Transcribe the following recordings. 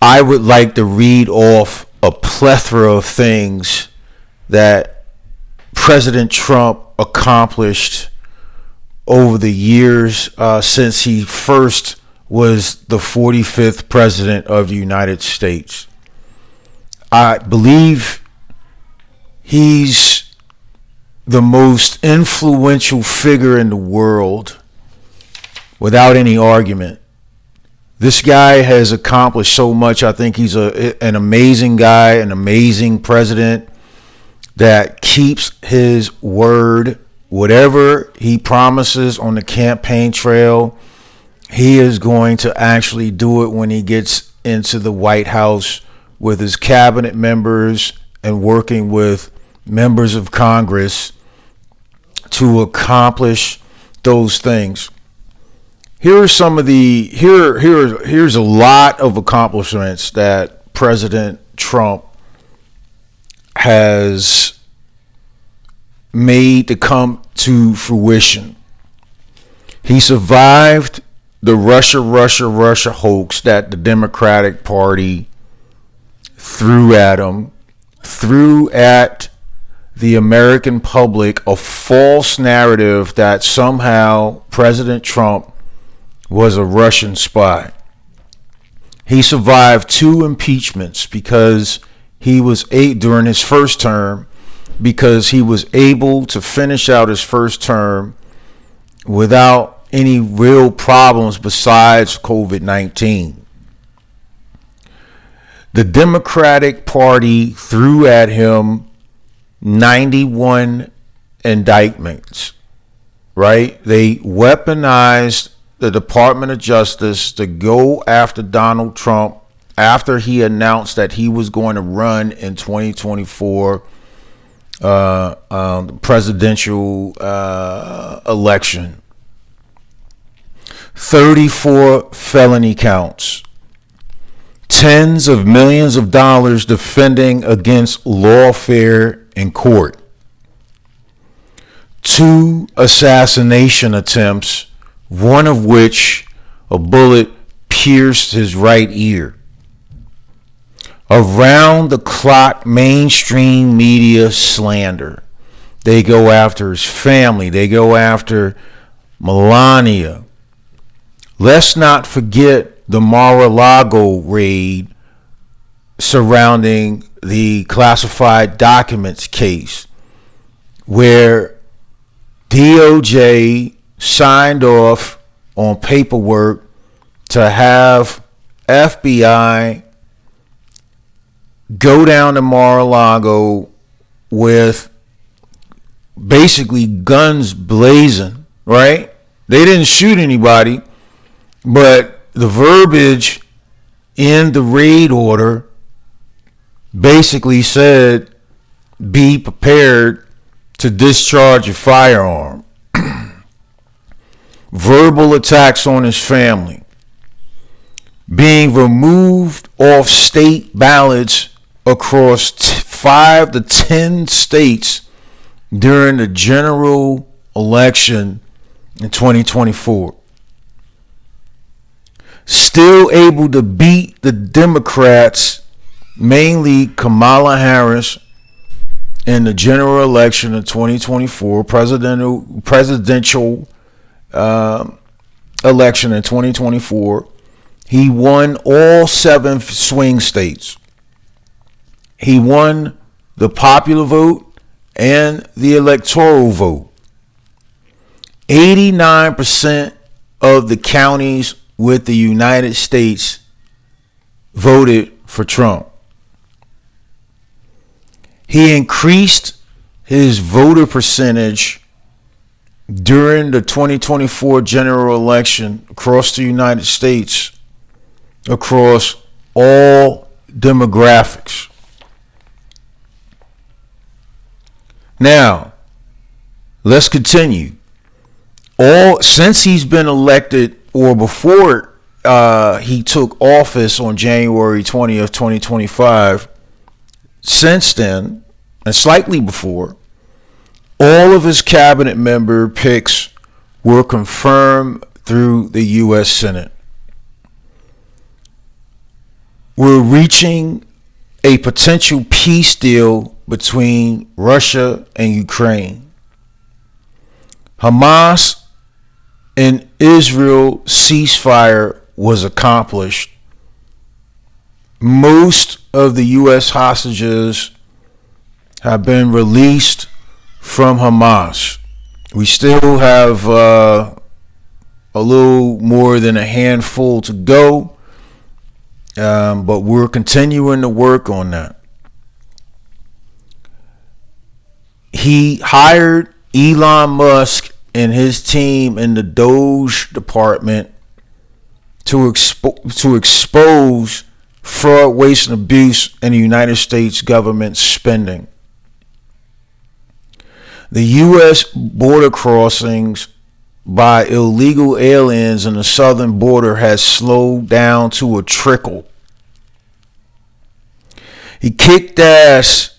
I would like to read off a plethora of things that President Trump accomplished over the years since he first was the 45th president of the United States. I believe he's the most influential figure in the world without any argument. This guy has accomplished so much. I think he's an amazing guy, an amazing president that keeps his word. Whatever he promises on the campaign trail, he is going to actually do it when he gets into the White House with his cabinet members and working with members of Congress to accomplish those things. Here's a lot of accomplishments that President Trump has made to come to fruition. He survived the Russia hoax that the Democratic Party threw at him, threw at the American public a false narrative that somehow President Trump was a Russian spy. He survived 2 impeachments because he was during his first term, because he was able to finish out his first term without any real problems besides COVID-19. The Democratic Party threw at him 91 indictments, right? They weaponized the Department of Justice to go after Donald Trump after he announced that he was going to run in 2024 presidential election. 34 felony counts. Tens of millions of dollars defending against lawfare in court. 2 assassination attempts, one of which a bullet pierced his right ear. Around the clock mainstream media slander. They go after his family. They go after Melania. Let's not forget the Mar-a-Lago raid surrounding the classified documents case, where DOJ signed off on paperwork to have FBI go down to Mar-a-Lago with basically guns blazing, right? They didn't shoot anybody, but the verbiage in the raid order basically said, be prepared to discharge your firearm. Verbal attacks on his family. Being removed off state ballots across 5 to 10 states during the general election in 2024. Still able to beat the Democrats, mainly Kamala Harris, in the general election of 2024, presidential election in 2024. He won all 7 swing states. He won the popular vote and the electoral vote. 89% of the counties with the United States voted for Trump. He increased his voter percentage during the 2024 general election across the United States, across all demographics. Now, let's continue. Since he's been elected, or before he took office on January 20th, 2025, since then, and slightly before, all of his cabinet member picks were confirmed through the U.S. Senate. we're reaching a potential peace deal between Russia and Ukraine. Hamas and Israel ceasefire was accomplished. Most of the U.S. hostages have been released from Hamas. We still have a little more than a handful to go, but we're continuing to work on that. He hired Elon Musk and his team in the Doge department to expose fraud, waste, and abuse in the United States government spending. The U.S. border crossings by illegal aliens in the southern border has slowed down to a trickle. He kicked ass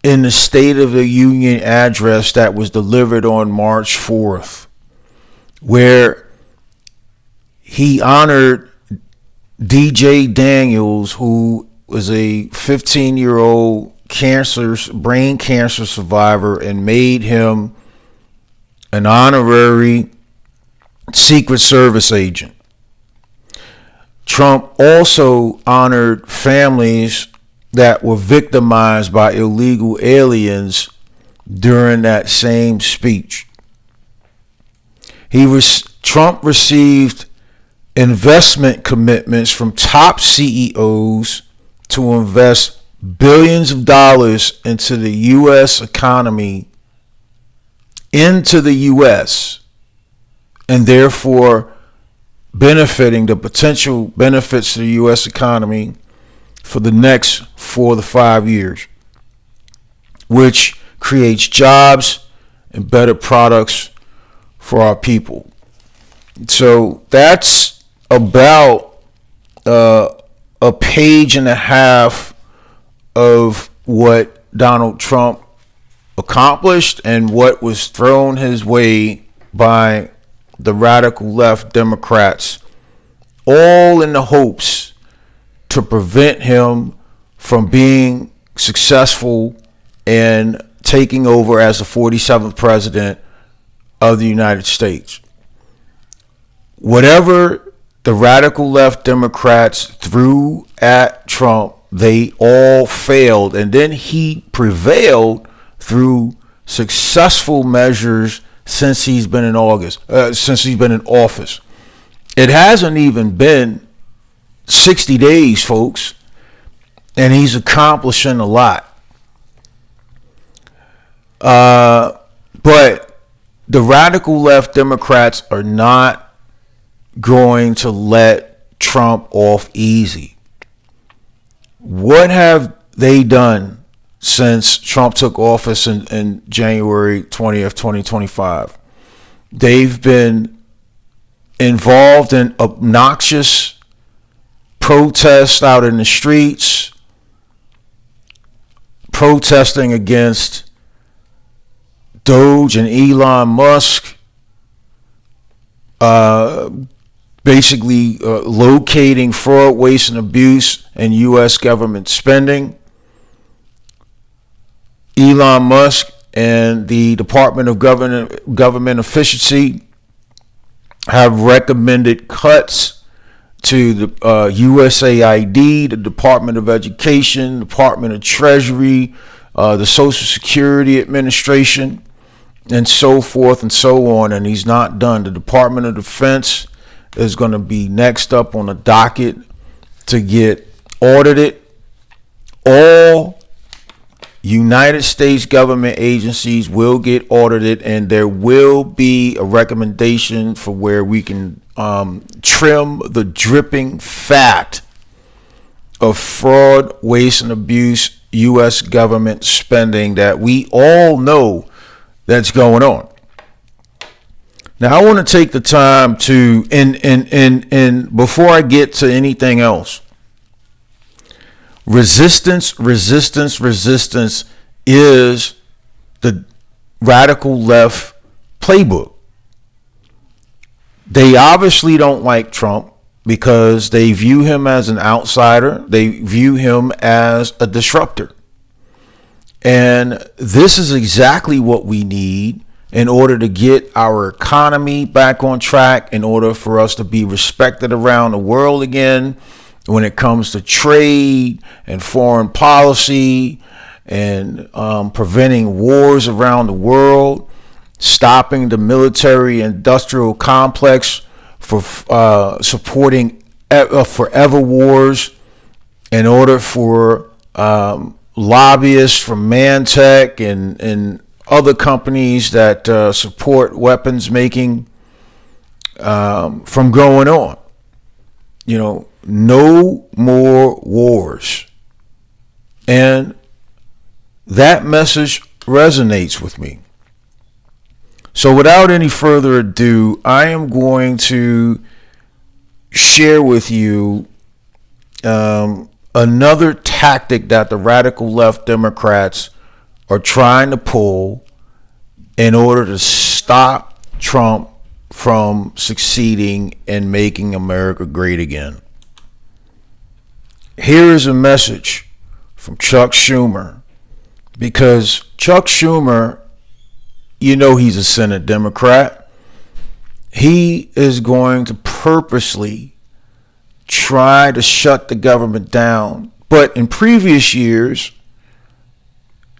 in the State of the Union address that was delivered on March 4th, where he honored DJ Daniels, who was a 15-year-old brain cancer survivor, and made him an honorary Secret Service agent. Trump also honored families that were victimized by illegal aliens during that same speech. Trump received investment commitments from top CEOs to invest billions of dollars into the U.S. economy, into the U.S., and therefore benefiting the potential benefits to the U.S. economy for the next 4 to 5 years, which creates jobs and better products for our people. So that's about a page and a half of what Donald Trump accomplished and what was thrown his way by the radical left Democrats, all in the hopes to prevent him from being successful in taking over as the 47th president of the United States. Whatever the radical left Democrats threw at Trump, they all failed, and then he prevailed through successful measures since he's been in office. It hasn't even been 60 days, folks, and he's accomplishing a lot. But the radical left Democrats are not going to let Trump off easy. What have they done since Trump took office in January 20th, 2025? They've been involved in obnoxious protests out in the streets, protesting against Doge and Elon Musk, basically locating fraud, waste, and abuse in U.S. government spending. Elon Musk and the Department of Government Efficiency have recommended cuts to the USAID, the Department of Education, Department of Treasury, the Social Security Administration, and so forth and so on. And he's not done. The Department of Defense is going to be next up on the docket to get audited. All United States government agencies will get audited, and there will be a recommendation for where we can trim the dripping fat of fraud, waste, and abuse U.S. government spending that we all know that's going on. Now, I want to take the time to, and before I get to anything else, resistance is the radical left playbook. They obviously don't like Trump. because they view him as an outsider. They view him as a disruptor. And this is exactly what we need in order to get our economy back on track, in order for us to be respected around the world again when it comes to trade and foreign policy and preventing wars around the world, stopping the military industrial complex for supporting forever wars, in order for lobbyists from Mantech and other companies that support weapons making from going on. You know, no more wars. And that message resonates with me. So without any further ado, I am going to share with you another tactic that the radical left Democrats are trying to pull in order to stop Trump from succeeding in making America great again. Here is a message from Chuck Schumer, because Chuck Schumer, you know, he's a Senate Democrat. He is going to purposely try to shut the government down. But in previous years,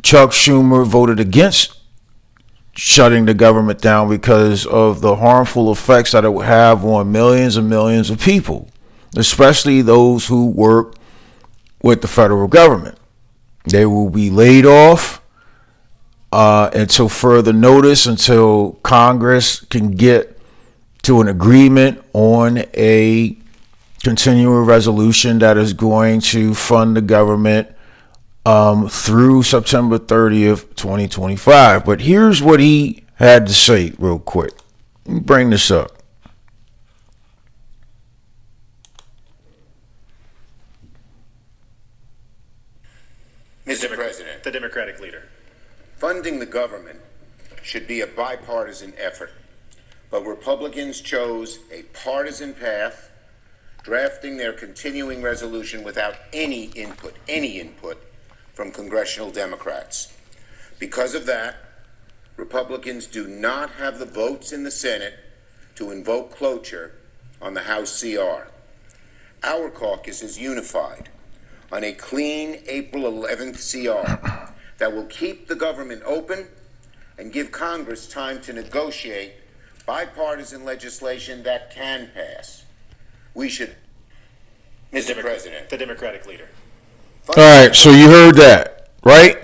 Chuck Schumer voted against shutting the government down because of the harmful effects that it would have on millions and millions of people, especially those who work with the federal government. They will be laid off until further notice, until Congress can get to an agreement on a continuing resolution that is going to fund the government through September 30th, 2025. But here's what he had to say real quick. Let me bring this up. Mr. President, the Democratic leader. Funding the government should be a bipartisan effort, but Republicans chose a partisan path, drafting their continuing resolution without any input from congressional Democrats. Because of that, Republicans do not have the votes in the Senate to invoke cloture on the House CR. Our caucus is unified on a clean April 11th CR that will keep the government open and give Congress time to negotiate bipartisan legislation that can pass. We should, Mr. President, the Democratic leader. All right, so you heard that, right?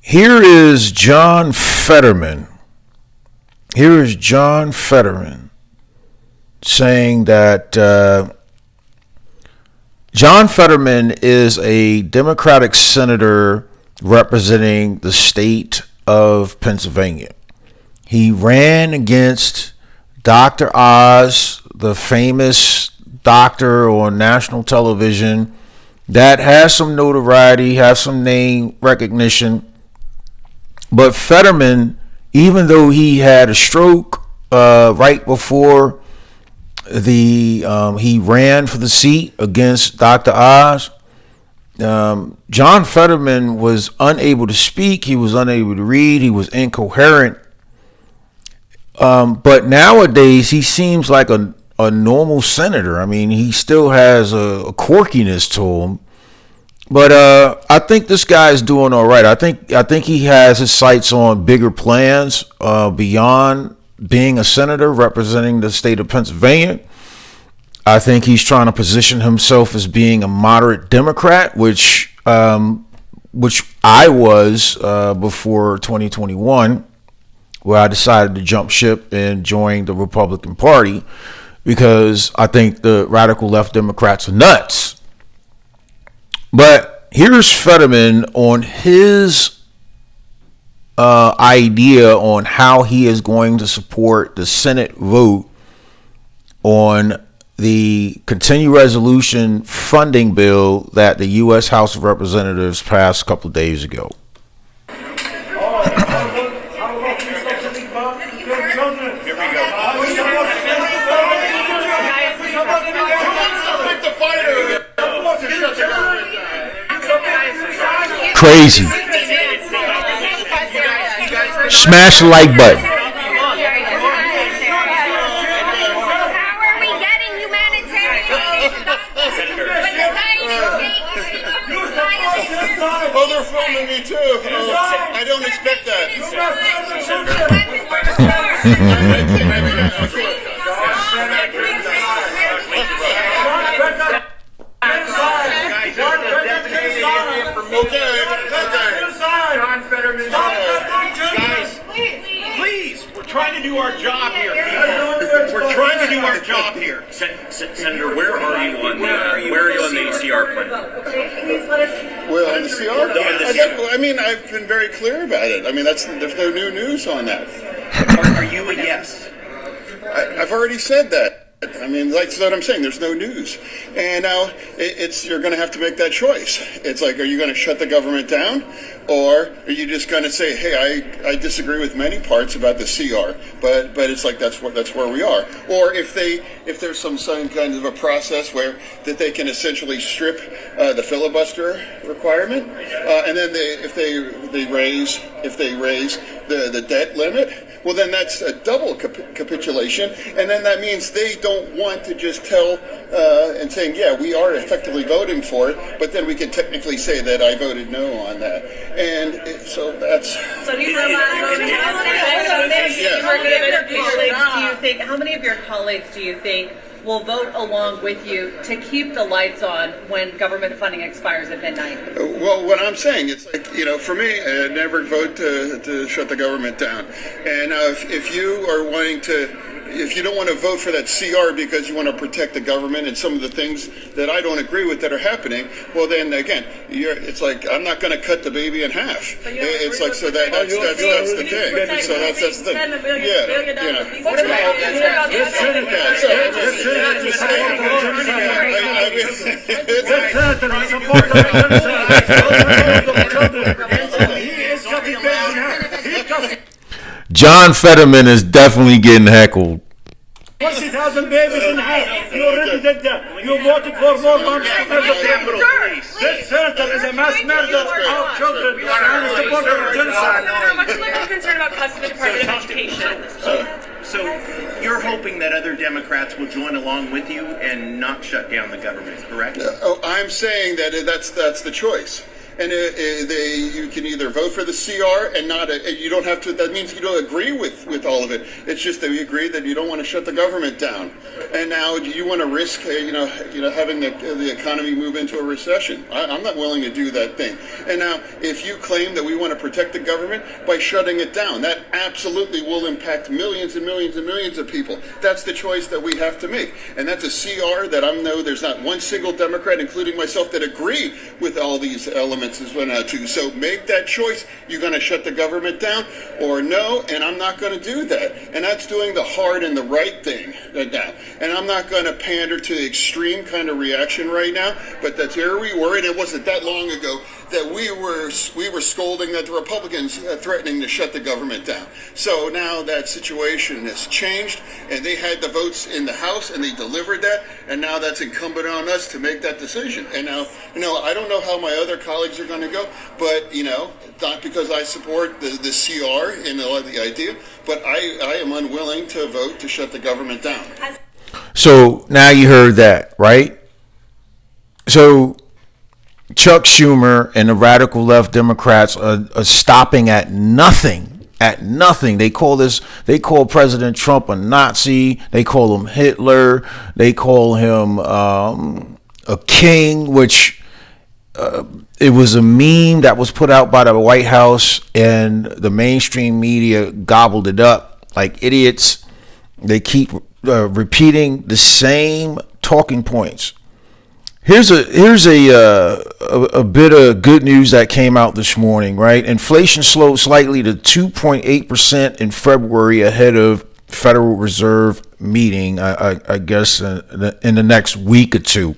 Here is John Fetterman. Here is John Fetterman saying that John Fetterman is a Democratic senator representing the state of Pennsylvania. He ran against Dr. Oz, the famous doctor on national television that has some notoriety, has some name recognition. But Fetterman, even though he had a stroke right before he ran for the seat against Dr. Oz, John Fetterman was unable to speak. He was unable to read. He was incoherent. But nowadays, he seems like a normal senator. I mean, he still has a quirkiness to him. But I think this guy is doing all right. I think he has his sights on bigger plans beyond being a senator representing the state of Pennsylvania. I think he's trying to position himself as being a moderate Democrat, which I was before 2021, where I decided to jump ship and join the Republican Party because I think the radical left Democrats are nuts. But here's Fetterman on his idea on how he is going to support the Senate vote on the continuing resolution funding bill that the U.S. House of Representatives passed a couple of days ago. Crazy. Smash the like button. How are we getting humanitarian aid? Oh, they're filming me too. Oh, I don't expect that. Guys, please, we're trying to do our job here. We're trying to do our job here. Senator, where are you on the CR plan? Well, on the CR, I mean, I've been very clear about it. I mean, there's no new news on that. Are you a yes? I've already said that. I mean, that's what I'm saying. There's no news, and now you're going to have to make that choice. It's like, are you going to shut the government down, or are you just going to say, hey, I disagree with many parts about the CR, but it's like that's where we are. Or if there's some kind of a process where that they can essentially strip the filibuster requirement, and then if they raise the debt limit. Well, then that's a double capitulation, and then that means they don't want to just tell and saying, yeah, we are effectively voting for it, but then we can technically say that I voted no on that. And so that's... So do you think, how many of your colleagues do you think will vote along with you to keep the lights on when government funding expires at midnight? Well, what I'm saying, it's like, for me, never vote to shut the government down. And if you are wanting to, if you don't want to vote for that CR because you want to protect the government and some of the things that I don't agree with that are happening, well, then again, it's like, I'm not going to cut the baby in half. It's like, so that's the thing. So that's the thing. John Fetterman is definitely getting heckled. 20,000 babies in half. You already did that. You voted for more bombs to build the Capitol. This senator is a mass murder of children and a supporter of genocide. I'm much more concerned about cuts to the Department of Education. So you're hoping that other Democrats will join along with you and not shut down the government, correct? I'm saying that that's the choice. And you can either vote for the CR and not. You don't have to. That means you don't agree with all of it. It's just that we agree that you don't want to shut the government down. And now, do you want to risk, having the economy move into a recession? I'm not willing to do that thing. And now, if you claim that we want to protect the government by shutting it down, that absolutely will impact millions and millions and millions of people. That's the choice that we have to make. And that's a CR that I know there's not one single Democrat, including myself, that agree with all these elements. So make that choice. You're going to shut the government down or no, and I'm not going to do that. And that's doing the hard and the right thing now. And I'm not going to pander to the extreme kind of reaction right now, but that's where we were, and it wasn't that long ago that we were scolding at the Republicans threatening to shut the government down. So now that situation has changed, and they had the votes in the House, and they delivered that, and now that's incumbent on us to make that decision. And now, I don't know how my other colleagues are going to go, but, not because I support the CR and the idea, but I am unwilling to vote to shut the government down. So now you heard that, right? So Chuck Schumer and the radical left Democrats are stopping at nothing. At nothing. They call President Trump a Nazi. They call him Hitler. They call him a king, which it was a meme that was put out by the White House, and the mainstream media gobbled it up like idiots. They keep repeating the same talking points. Here's a bit of good news that came out this morning, right? Inflation slowed slightly to 2.8% in February ahead of Federal Reserve meeting, I guess, in the next week or two.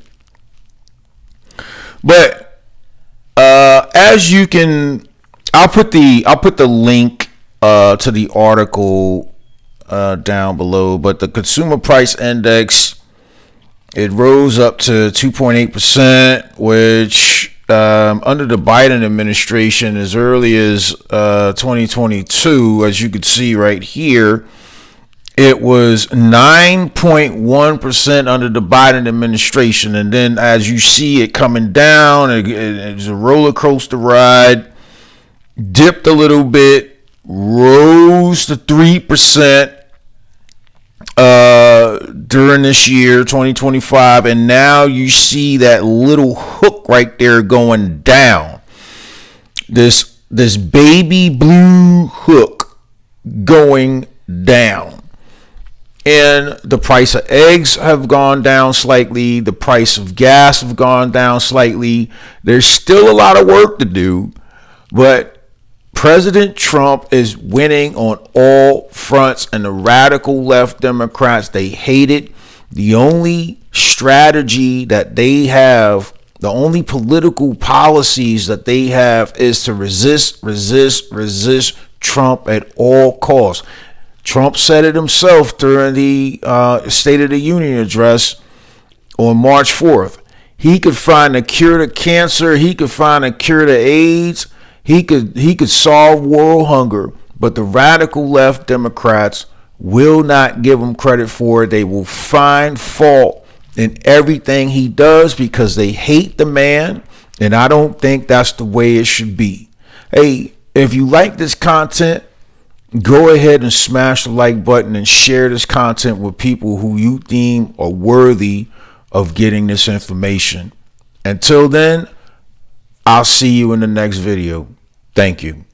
But as you can, I'll put the link to the article down below. But the consumer price index, it rose up to 2.8%, which under the Biden administration as early as 2022, as you could see right here, it was 9.1% under the Biden administration. And then as you see it coming down, it's a roller coaster ride, dipped a little bit, rose to 3% during this year, 2025, and now you see that little hook right there going down. This baby blue hook going down. And the price of eggs have gone down slightly. The price of gas have gone down slightly. There's still a lot of work to do, but President Trump is winning on all fronts, and the radical left Democrats, they hate it. The only strategy that they have, the only political policies that they have is to resist Trump at all costs. Trump said it himself during the State of the Union address on March 4th. He could find a cure to cancer. He could find a cure to AIDS. He could solve world hunger, but the radical left Democrats will not give him credit for it. They will find fault in everything he does because they hate the man, and I don't think that's the way it should be. Hey, if you like this content, go ahead and smash the like button and share this content with people who you deem are worthy of getting this information. Until then, I'll see you in the next video. Thank you.